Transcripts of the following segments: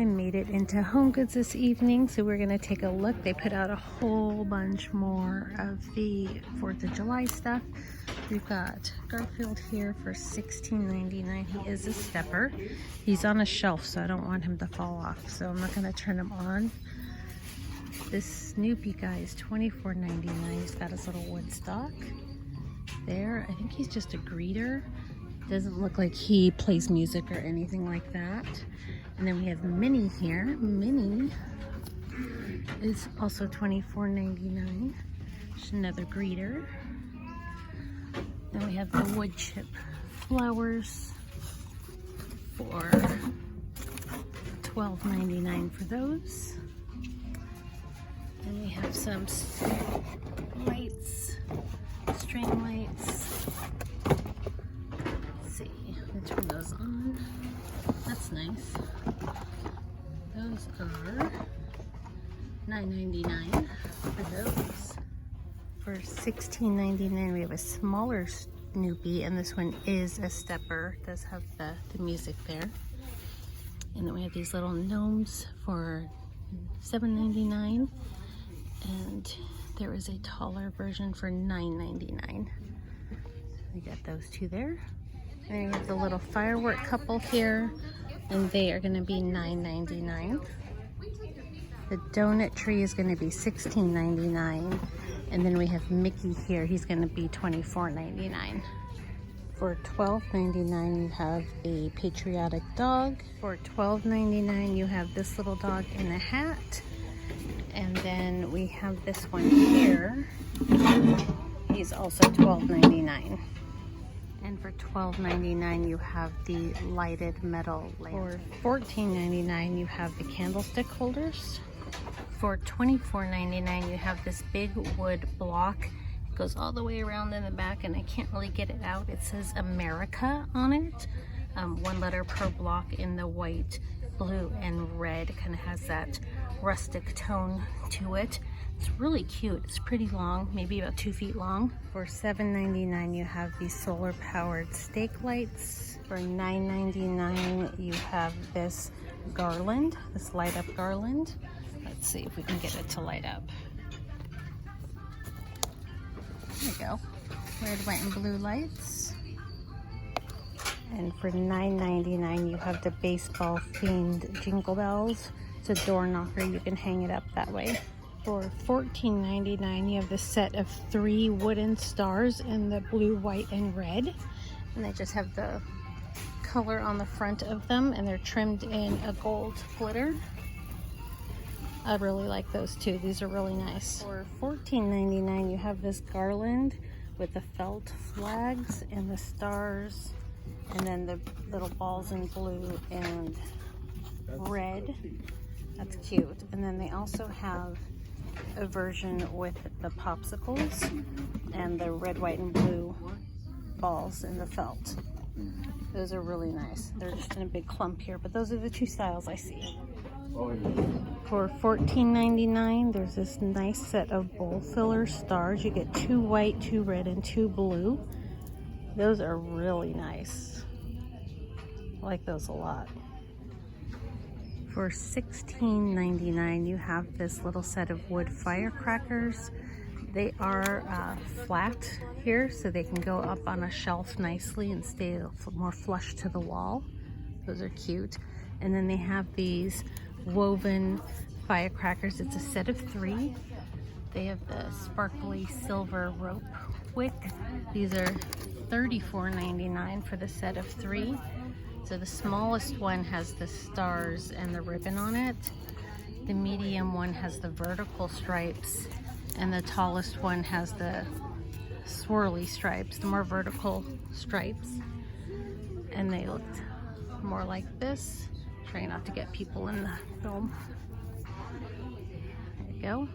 I made it into HomeGoods this evening, so we're gonna take a look. They put out a whole bunch more of the 4th of July stuff. We've got Garfield here for $16.99. He is a stepper. He's on a shelf, so I don't want him to fall off, so I'm not gonna turn him on. This Snoopy guy is $24.99. He's got his little wood stock there. I think he's just a greeter. Doesn't look like he plays music or anything like that. And then we have Minnie here. Minnie is also $24.99. She's another greeter. Then we have the wood chip flowers for $12.99 for those. And we have some lights, string lights. Let's see, turn those on. That's nice. Those are $9.99 for those. For $16.99 we have a smaller Snoopy, and this one is a stepper. It does have the music there. And then we have these little gnomes for $7.99, and there is a taller version for $9.99. We got those two there. And we have the little firework couple here, and they are going to be $9.99. The donut tree is going to be $16.99, and then we have Mickey here. He's going to be $24.99. For $12.99 you have a patriotic dog. For $12.99 you have this little dog in a hat, and then we have this one here. He's also $12.99. And for $12.99 you have the lighted metal lamp. For $14.99 you have the candlestick holders. For $24.99 you have this big wood block. It goes all the way around in the back, and I can't really get it out. It says America on it. One letter per block in the white, blue, and red. It kind of has that rustic tone to it. It's really cute. It's pretty long, maybe about 2 feet long. For $7.99 you have these solar powered stake lights. For $9.99 you have this garland, this light up garland. Let's see if we can get it to light up. There we go. Red, white, and blue lights. And for $9.99 you have the baseball themed jingle bells. It's a door knocker. You can hang it up that way. For $14.99 you have the set of 3 wooden stars in the blue, white, and red. And they just have the color on the front of them, and they're trimmed in a gold glitter. I really like those too. These are really nice. For $14.99 you have this garland with the felt flags and the stars, and then the little balls in blue and red. That's cute. And then they also have a version with the popsicles and the red, white, and blue balls in the felt. Those are really nice. They're just in a big clump here, but those are the 2 styles I see. For $14.99 there's this nice set of bowl filler stars. You get 2 white, 2 red, and 2 blue. Those are really nice. I like those a lot. For $16.99 you have this little set of wood firecrackers. They are flat here, so they can go up on a shelf nicely and stay more flush to the wall. Those are cute. And then they have these woven firecrackers. It's a set of 3. They have the sparkly silver rope wick. These are $34.99 for the set of 3. So the smallest one has the stars and the ribbon on it. The medium one has the vertical stripes, and the tallest one has the swirly stripes, the more vertical stripes. And they looked more like this. Try not to get people in the film. There you go.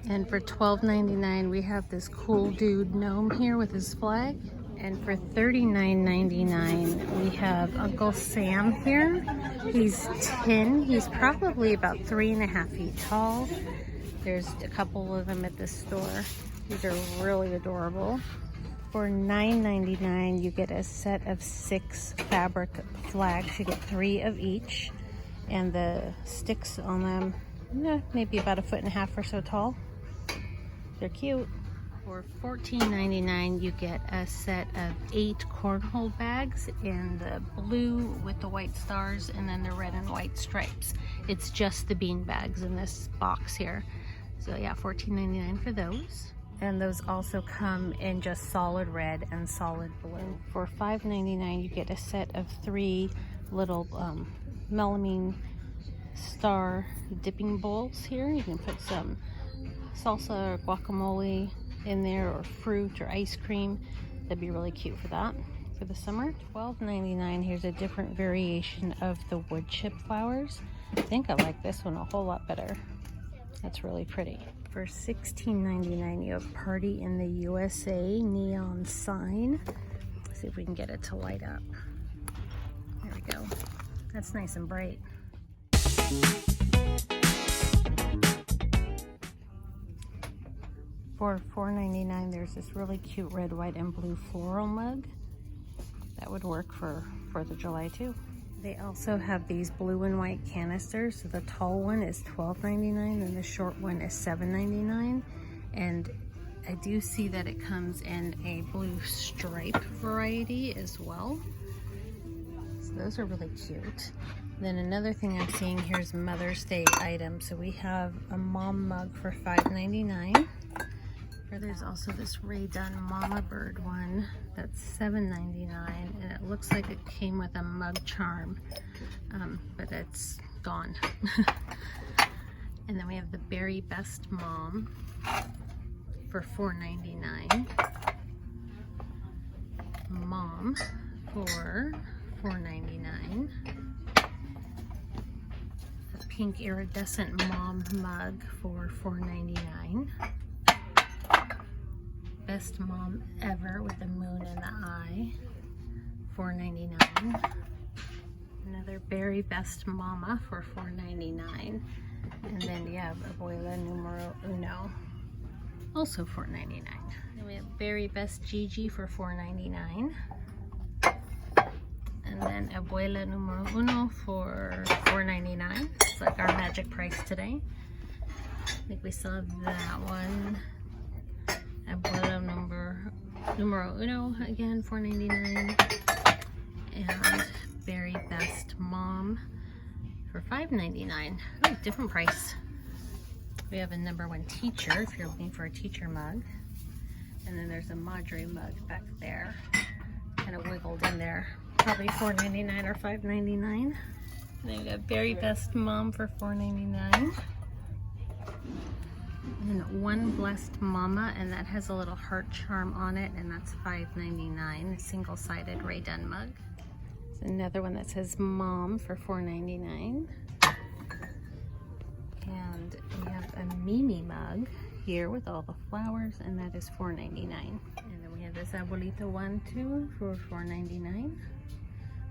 And for $12.99 we have this cool dude gnome here with his flag. And for $39.99 we have Uncle Sam here. He's tin. He's probably about 3.5 feet tall. There's a couple of them at this store. These are really adorable. For $9.99, you get a set of 6 fabric flags. You get 3 of each, and the sticks on them, maybe about 1.5 feet or so tall. They're cute. For $14.99, you get a set of 8 cornhole bags in the blue with the white stars and then the red and white stripes. It's just the bean bags in this box here. So yeah, $14.99 for those. And those also come in just solid red and solid blue. For $5.99, you get a set of 3 little melamine star dipping bowls here. You can put some salsa or guacamole in there, or fruit or ice cream. That'd be really cute for that for the summer. $12.99. Here's a different variation of the wood chip flowers. I think I like this one a whole lot better. That's really pretty. For $16.99, you have Party in the USA neon sign. Let's see if we can get it to light up. There we go. That's nice and bright. For $4.99, there's this really cute red, white, and blue floral mug. That would work for 4th of July too. They also have these blue and white canisters. So the tall one is $12.99 and the short one is $7.99. And I do see that it comes in a blue stripe variety as well. So those are really cute. Then another thing I'm seeing here is Mother's Day items. So we have a mom mug for $5.99. There's also this Rae Dunn Mama Bird one that's $7.99, and it looks like it came with a mug charm, but it's gone. And then we have the Berry Best Mom for $4.99. Mom for $4.99. The pink iridescent mom mug for $4.99. Best Mom Ever with the moon in the eye, $4.99. Another Berry Best Mama for $4.99. And then you have Abuela Numero Uno, also $4.99. Then we have Berry Best Gigi for $4.99. And then Abuela Numero Uno for $4.99. It's like our magic price today. I think we saw that one. Abuela Numero Uno, again, $4.99. And Berry Best Mom for $5.99. Oh, different price. We have a #1 teacher, if you're looking for a teacher mug. And then there's a Madre mug back there. Kind of wiggled in there. Probably $4.99 or $5.99. Then we got Berry Best Mom for $4.99. And One Blessed Mama, and that has a little heart charm on it, and that's $5.99. A single-sided Rae Dunn mug. There's another one that says Mom for $4.99. And we have a Mimi mug here with all the flowers, and that is $4.99. And then we have this Abuelita one too for $4.99.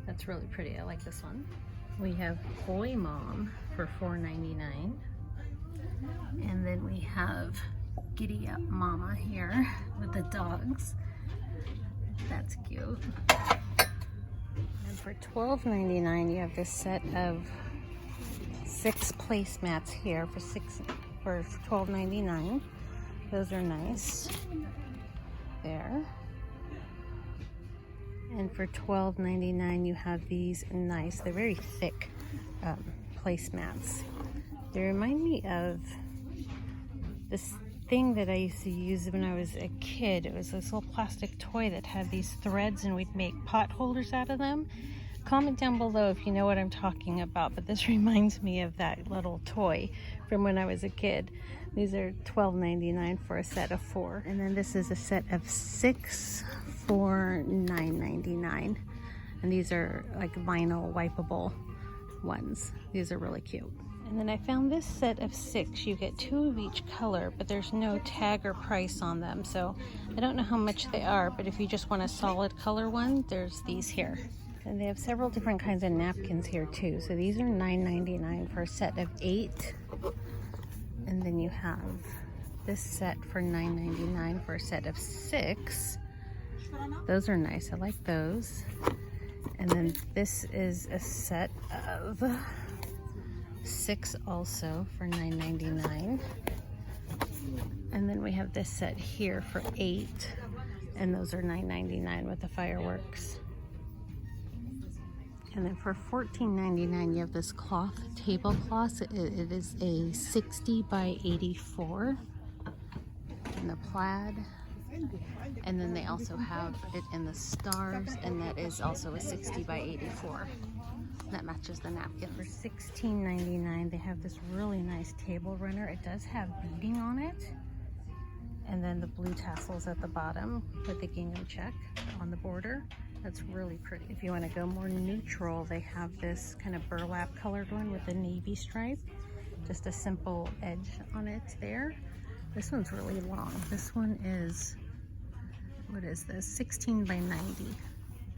That's really pretty. I like this one. We have Boy Mom for $4.99. And then we have Giddy Up Mama here with the dogs. That's cute. And for $12.99, you have this set of 6 placemats here for $12.99. Those are nice. There. And for $12.99, you have these nice, they're very thick placemats. They remind me of this thing that I used to use when I was a kid. It was this little plastic toy that had these threads and we'd make pot holders out of them. Comment down below if you know what I'm talking about, but this reminds me of that little toy from when I was a kid. These are $12.99 for a set of 4. And then this is a set of 6 for $9.99. And these are like vinyl wipeable ones. These are really cute. And then I found this set of 6. You get 2 of each color, but there's no tag or price on them. So I don't know how much they are, but if you just want a solid color one, there's these here. And they have several different kinds of napkins here too. So these are $9.99 for a set of 8. And then you have this set for $9.99 for a set of 6. Those are nice. I like those. And then this is a set of 6 also for $9.99. And then we have this set here for 8, and those are $9.99 with the fireworks. And then for $14.99 you have this cloth tablecloth. It is a 60 by 84 in the plaid. And then they also have it in the stars, and that is also a 60 by 84. That matches the napkin. For $16.99 they have this really nice table runner. It does have beading on it. And then the blue tassels at the bottom with the gingham check on the border. That's really pretty. If you want to go more neutral, they have this kind of burlap colored one with a navy stripe. Just a simple edge on it there. This one's really long. This one is, what is this? 16 by 90.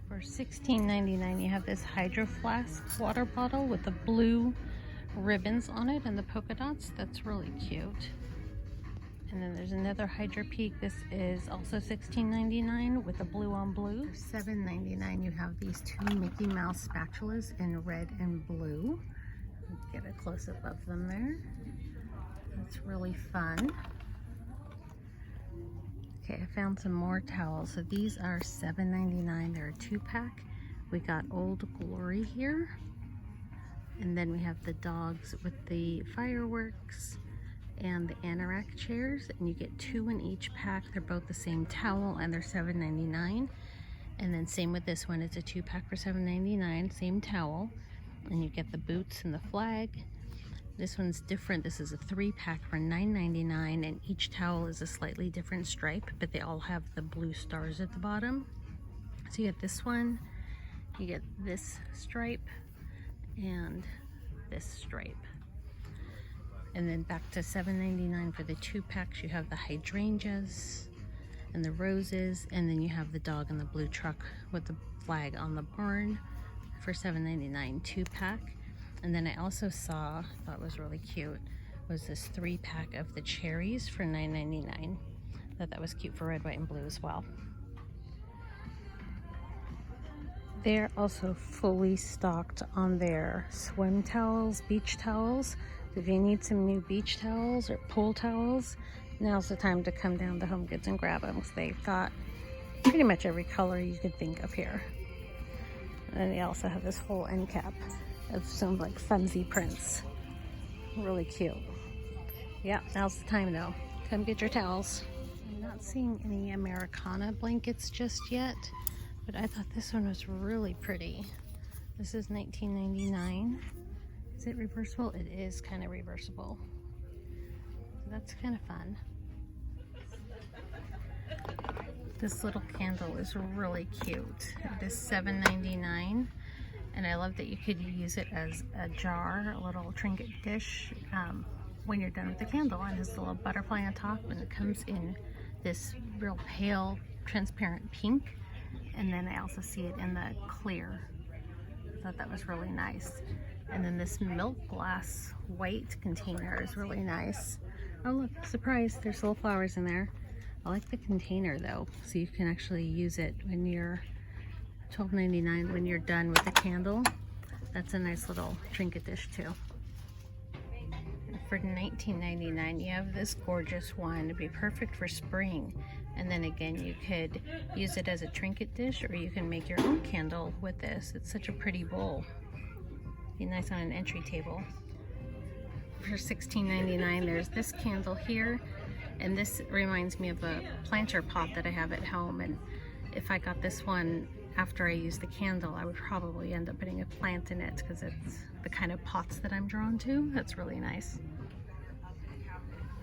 For $16.99 you have this Hydro Flask water bottle with the blue ribbons on it and the polka dots. That's really cute. And then there's another Hydro Peak. This is also $16.99 with the blue on blue. For $7.99 you have these 2 Mickey Mouse spatulas in red and blue. Get a close-up of them there. That's really fun. Okay, I found some more towels. So these are $7.99. They're a 2-pack. We got Old Glory here. And then we have the dogs with the fireworks and the anorak chairs, and you get 2 in each pack. They're both the same towel and they're $7.99. And then same with this one, it's a 2-pack for $7.99, same towel, and you get the boots and the flag. This one's different. This is a 3-pack for $9.99, and each towel is a slightly different stripe, but they all have the blue stars at the bottom. So you get this one, you get this stripe, and this stripe. And then back to $7.99 for the 2-packs. You have the hydrangeas and the roses, and then you have the dog in the blue truck with the flag on the barn for $7.99 2-pack. And then I also saw, thought was really cute, was this 3-pack of the cherries for $9.99. Thought that was cute for red, white, and blue as well. They're also fully stocked on their swim towels, beach towels. If you need some new beach towels or pool towels, now's the time to come down to HomeGoods and grab them, because they've got pretty much every color you could think of here. And they also have this whole end cap of some like funsy prints. Really cute. Yeah, now's the time though. Come get your towels. I'm not seeing any Americana blankets just yet, but I thought this one was really pretty. This is $19.99. Is it reversible? It is kind of reversible. So that's kind of fun. This little candle is really cute. It is $7.99, and I love that you could use it as a jar, a little trinket dish, when you're done with the candle. And there's a little butterfly on top, and it comes in this real pale, transparent pink. And then I also see it in the clear. I thought that was really nice. And then this milk glass white container is really nice. Oh look, surprise, there's little flowers in there. I like the container though, so you can actually use it when you're $12.99 when you're done with the candle. That's a nice little trinket dish too. And for $19.99 you have this gorgeous one. It'd be perfect for spring. And then again, you could use it as a trinket dish, or you can make your own candle with this. It's such a pretty bowl. Be nice on an entry table. For $16.99 there's this candle here, and this reminds me of a planter pot that I have at home, and if I got this one after I use the candle, I would probably end up putting a plant in it, because it's the kind of pots that I'm drawn to. That's really nice.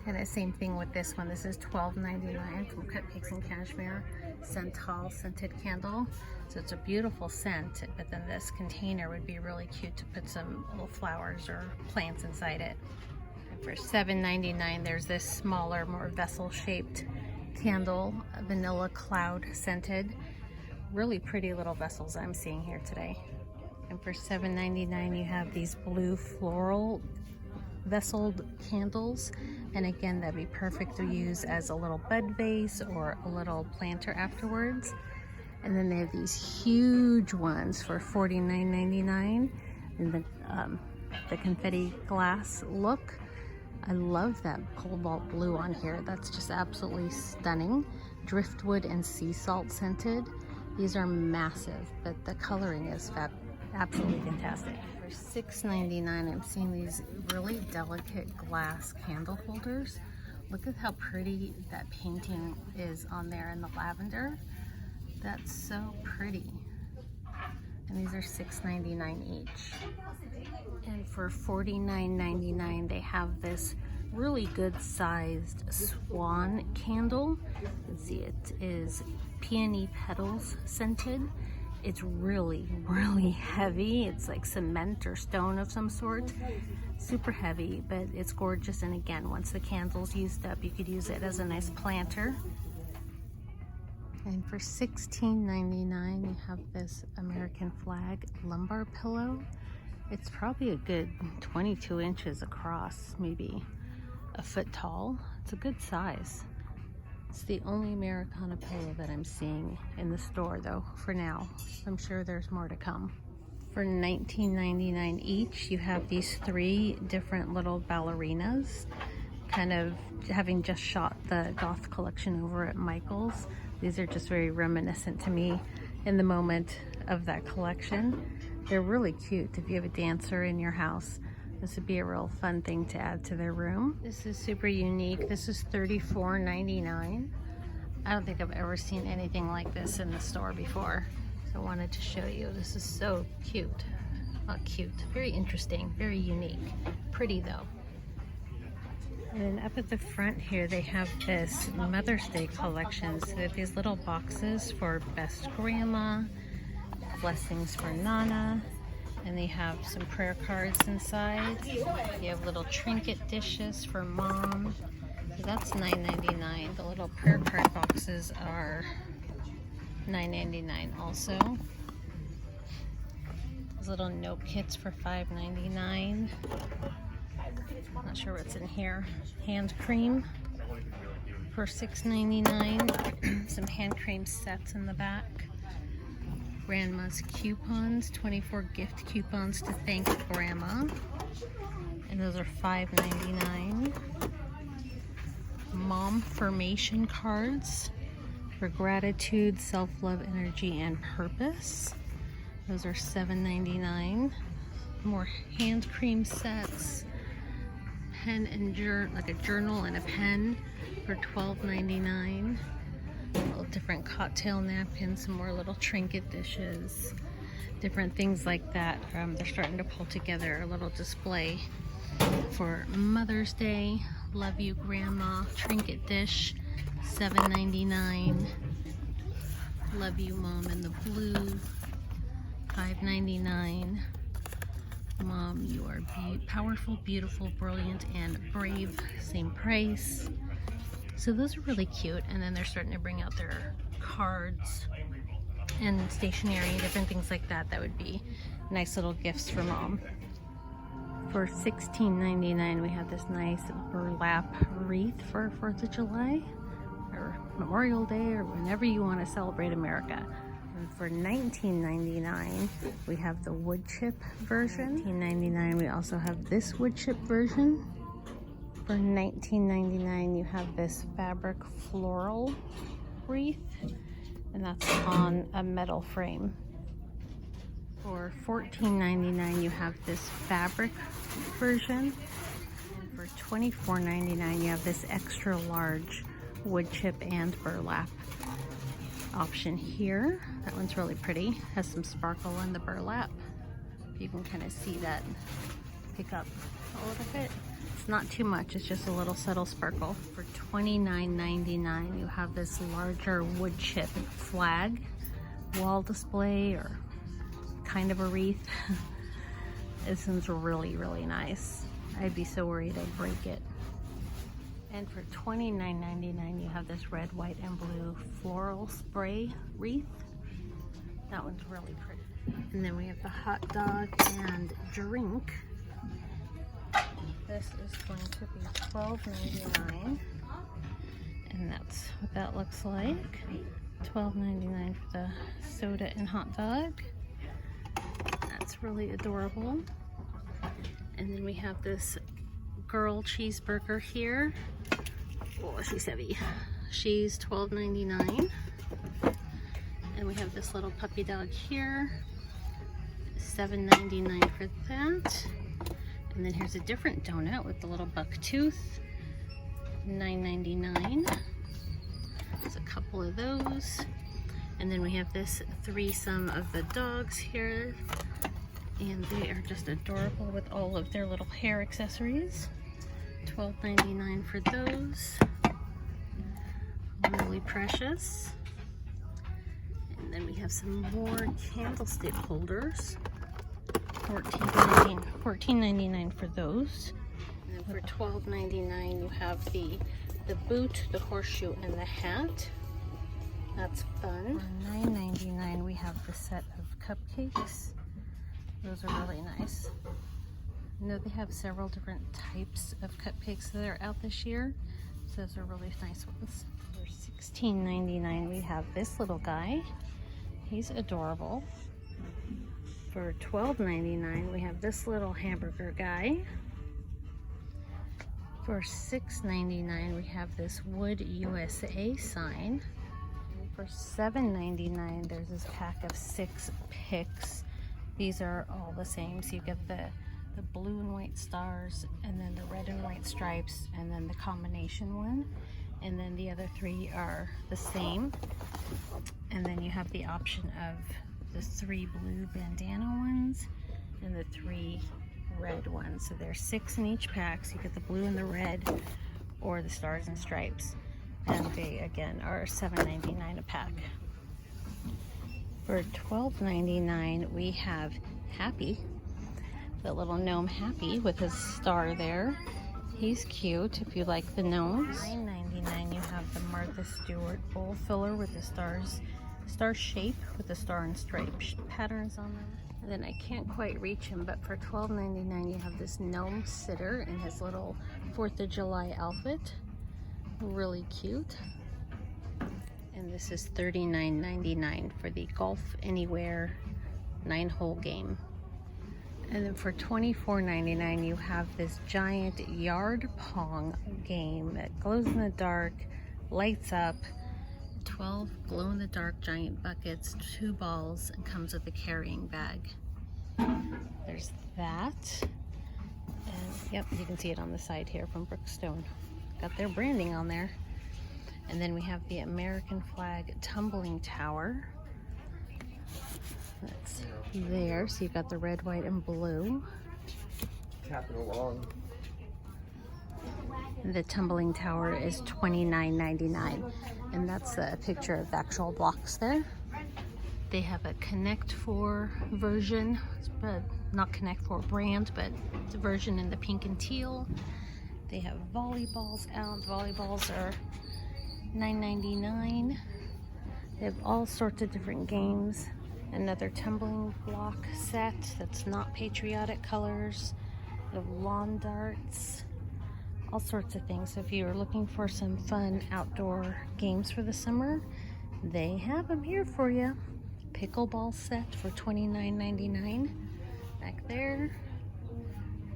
And the same thing with this one. This is $12.99 from Cupcakes and Cashmere. Santal scented candle. So it's a beautiful scent, but then this container would be really cute to put some little flowers or plants inside it. And for $7.99 there's this smaller, more vessel-shaped candle, vanilla cloud scented. Really pretty little vessels I'm seeing here today. And for $7.99 you have these blue floral vesseled candles, And again, that'd be perfect to use as a little bed vase or a little planter afterwards. And then they have these huge ones for $49.99 in the confetti glass look. I love that cobalt blue on here. That's just absolutely stunning. Driftwood and sea salt scented. These are massive, but the coloring is absolutely fantastic. For $6.99, I'm seeing these really delicate glass candle holders. Look at how pretty that painting is on there in the lavender. That's so pretty. And these are $6.99 each. And for $49.99, they have this really good sized swan candle. You can see it is peony petals scented. It's really, really heavy. It's like cement or stone of some sort. Super heavy, but it's gorgeous. And again, once the candle's used up, you could use it as a nice planter. And for $16.99, you have this American flag lumbar pillow. It's probably a good 22 inches across, maybe a foot tall. It's a good size. It's the only Americana pillow that I'm seeing in the store though, for now. I'm sure there's more to come. For $19.99 each, you have these 3 different little ballerinas, kind of having just shot the goth collection over at Michael's. These are just very reminiscent to me in the moment of that collection. They're really cute. If you have a dancer in your house, this would be a real fun thing to add to their room. This is super unique. This is $34.99. I don't think I've ever seen anything like this in the store before. So I wanted to show you. This is so cute. Not cute, very interesting, very unique. Pretty though. And then up at the front here, they have this Mother's Day collection. So they have these little boxes for best grandma, blessings for Nana, and they have some prayer cards inside. You have little trinket dishes for mom. So that's $9.99. The little prayer card boxes are $9.99 also. These little note kits for $5.99. Not sure what's in here. Hand cream for $6.99. Some hand cream sets in the back. Grandma's coupons, 24 gift coupons to thank Grandma. And those are $5.99. Mom formation cards for gratitude, self-love, energy, and purpose. Those are $7.99. More hand cream sets. Pen and like a journal and a pen for $12.99. Little different cocktail napkins, some more little trinket dishes, different things like that. They're starting to pull together a little display for Mother's Day. Love you, Grandma. Trinket dish, $7.99. Love you, Mom in the blue, $5.99. Mom, you are powerful, beautiful, brilliant, and brave. Same price. So those are really cute. And then they're starting to bring out their cards and stationery and different things like that. That would be nice little gifts for Mom. For $16.99, we have this nice burlap wreath for 4th of July or Memorial Day or whenever you want to celebrate America. And for $19.99, we have the wood chip version. $19.99, we also have this wood chip version. For $19.99, you have this fabric floral wreath, and that's on a metal frame. For $14.99, you have this fabric version. And for $24.99, you have this extra large wood chip and burlap option here. That one's really pretty. Has some sparkle in the burlap. You can kind of see that pick up a little bit. It's not too much, it's just a little subtle sparkle. For $29.99, you have this larger wood chip flag wall display or kind of a wreath. This one's really, really nice. I'd be so worried I'd break it. And for $29.99, you have this red, white, and blue floral spray wreath. That one's really pretty. And then we have the hot dog and drink This is going to be $12.99, and that's what that looks like. $12.99 for the soda and hot dog. That's really adorable. And then we have this girl cheeseburger here. Oh, she's heavy. She's $12.99. And we have this little puppy dog here. $7.99 for that. And then here's a different donut with the little buck tooth. $9.99. There's a couple of those. And then we have this threesome of the dogs here. And they are just adorable with all of their little hair accessories. $12.99 for those. Really precious. And then we have some more candlestick holders. $14.99 for those. And then for $12.99 you have the boot, the horseshoe, and the hat. That's fun. For $9.99 we have the set of cupcakes. Those are really nice. I know they have several different types of cupcakes that are out this year. So those are really nice ones. For $16.99 we have this little guy. He's adorable. For $12.99 we have this little hamburger guy. For $6.99 we have this Wood USA sign. And for $7.99 there's this pack of 6 picks. These are all the same, so you get the blue and white stars, and then the red and white stripes, and then the combination one. And then the other 3 are the same. And then you have the option of the 3 blue bandana ones and the 3 red ones. So there's 6 in each pack, so you get the blue and the red, or the stars and stripes. And they, again, are $7.99 a pack. For $12.99 we have Happy, the little gnome Happy with his star there. He's cute if you like the gnomes. $9.99 you have the Martha Stewart bowl filler with the star shape with the star and stripe patterns on them. And then I can't quite reach him, but for $12.99 you have this gnome sitter in his little 4th of July outfit. Really cute. And this is $39.99 for the Golf Anywhere 9-hole game. And then for $24.99 you have this giant yard pong game that glows in the dark, lights up, 12 glow-in-the-dark giant buckets, 2 balls, and comes with a carrying bag. There's that. And yep, you can see it on the side here from Brookstone. Got their branding on there. And then we have the American flag tumbling tower. That's there. So you've got the red, white, and blue. Capital long. The tumbling tower is $29.99. And that's a picture of the actual blocks there. They have a Connect 4 version. It's not Connect 4 brand, but it's a version in the pink and teal. They have volleyballs out. Volleyballs are $9.99. They have all sorts of different games. Another tumbling block set that's not patriotic colors. They have lawn darts. All sorts of things. So if you're looking for some fun outdoor games for the summer, they have them here for you. Pickleball set for $29.99 back there.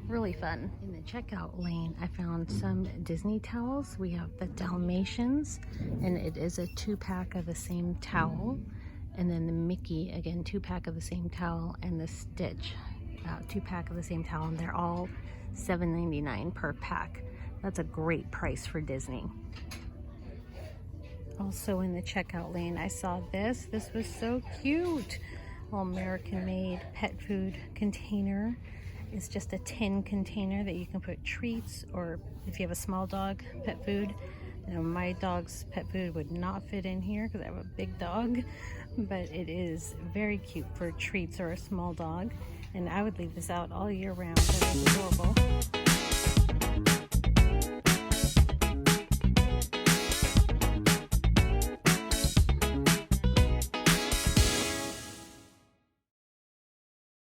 Really fun. In the checkout lane I found some Disney towels. We have the Dalmatians, and it is a 2-pack of the same towel. And then the Mickey, again, 2-pack of the same towel, and the Stitch, 2-pack of the same towel, and they're all $7.99 per pack. That's a great price for Disney. Also in the checkout lane, I saw this. This was so cute. All American-made pet food container. It's just a tin container that you can put treats, or if you have a small dog, pet food. You know, my dog's pet food would not fit in here because I have a big dog, but it is very cute for treats or a small dog. And I would leave this out all year round. It's adorable.